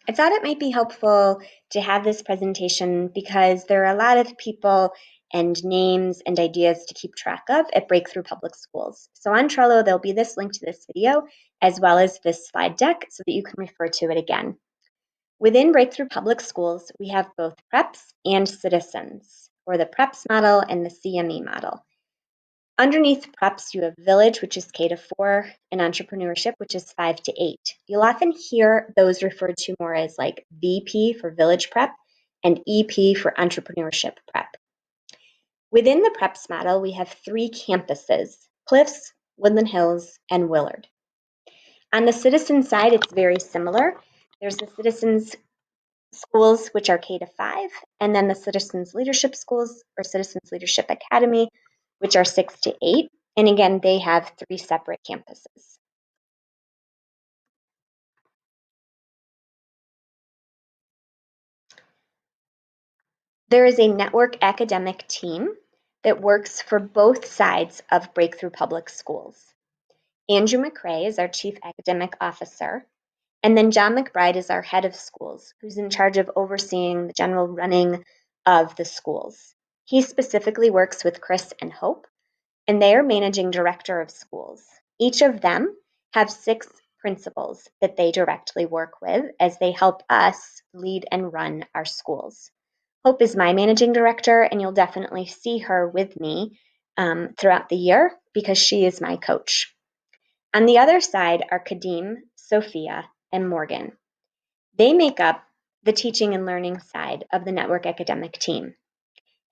I thought it might be helpful to have this presentation because there are a lot of people and names and ideas to keep track of at Breakthrough Public Schools. So on Trello, there'll be this link to this video as well as this slide deck so that you can refer to it again. Within Breakthrough Public Schools, we have both preps and citizens, or the preps model and the CME model. Underneath preps, you have village, which is K to 4, and entrepreneurship, which is 5 to 8. You'll often hear those referred to more as like VP for village prep and EP for entrepreneurship prep. Within the preps model, we have 3 campuses, Cliffs, Woodland Hills, and Willard. On the citizen side, it's very similar. There's the citizens schools, which are K to 5, and then the Citizens Leadership Schools or Citizens Leadership Academy, which are 6 to 8. And again, they have 3 separate campuses. There is a network academic team that works for both sides of Breakthrough Public Schools. Andrew McRae is our Chief Academic Officer, and then John McBride is our head of schools, who's in charge of overseeing the general running of the schools. He specifically works with Chris and Hope, and they are managing director of schools. Each of them have 6 principals that they directly work with as they help us lead and run our schools. Hope is my managing director, and you'll definitely see her with me throughout the year because she is my coach. On the other side are Kadeem, Sophia, and Morgan. They make up the teaching and learning side of the network academic team.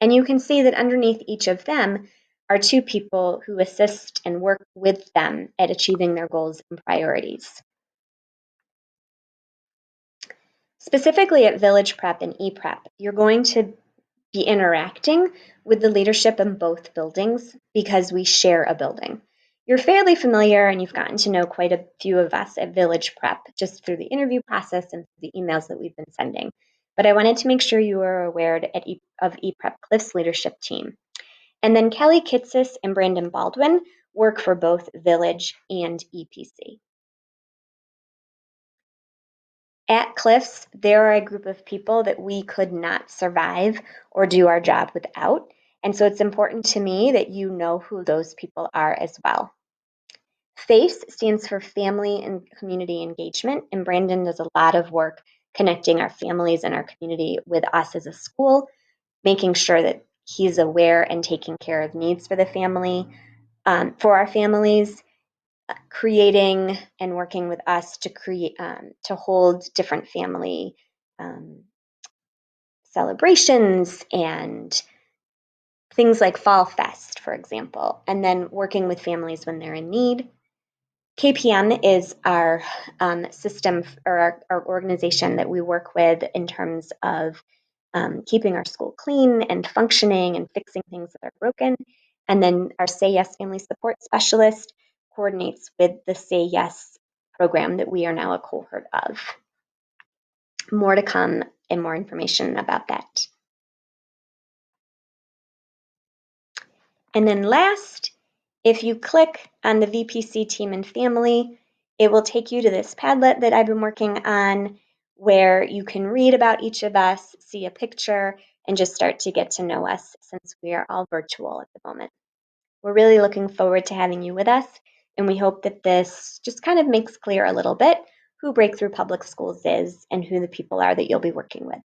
And you can see that underneath each of them are 2 people who assist and work with them at achieving their goals and priorities. Specifically at Village Prep and ePrep, you're going to be interacting with the leadership in both buildings because we share a building. You're fairly familiar and you've gotten to know quite a few of us at Village Prep just through the interview process and the emails that we've been sending. But I wanted to make sure you were aware of ePrep Cliff's leadership team. And then Kelly Kitsis and Brandon Baldwin work for both Village and EPC. At Cliffs, there are a group of people that we could not survive or do our job without. And so it's important to me that you know who those people are as well. FACE stands for Family and Community Engagement, and Brandon does a lot of work connecting our families and our community with us as a school, making sure that he's aware and taking care of needs for the family, for our families, creating and working with us to create to hold different family celebrations and things like Fall Fest, for example, and then working with families when they're in need. KPM is our system or our organization that we work with in terms of keeping our school clean and functioning and fixing things that are broken. And then our Say Yes Family Support Specialist coordinates with the Say Yes program that we are now a cohort of. More to come and more information about that. And then last, if you click on the VPC team and family, it will take you to this Padlet that I've been working on where you can read about each of us, see a picture, and just start to get to know us since we are all virtual at the moment. We're really looking forward to having you with us, and we hope that this just kind of makes clear a little bit who Breakthrough Public Schools is and who the people are that you'll be working with.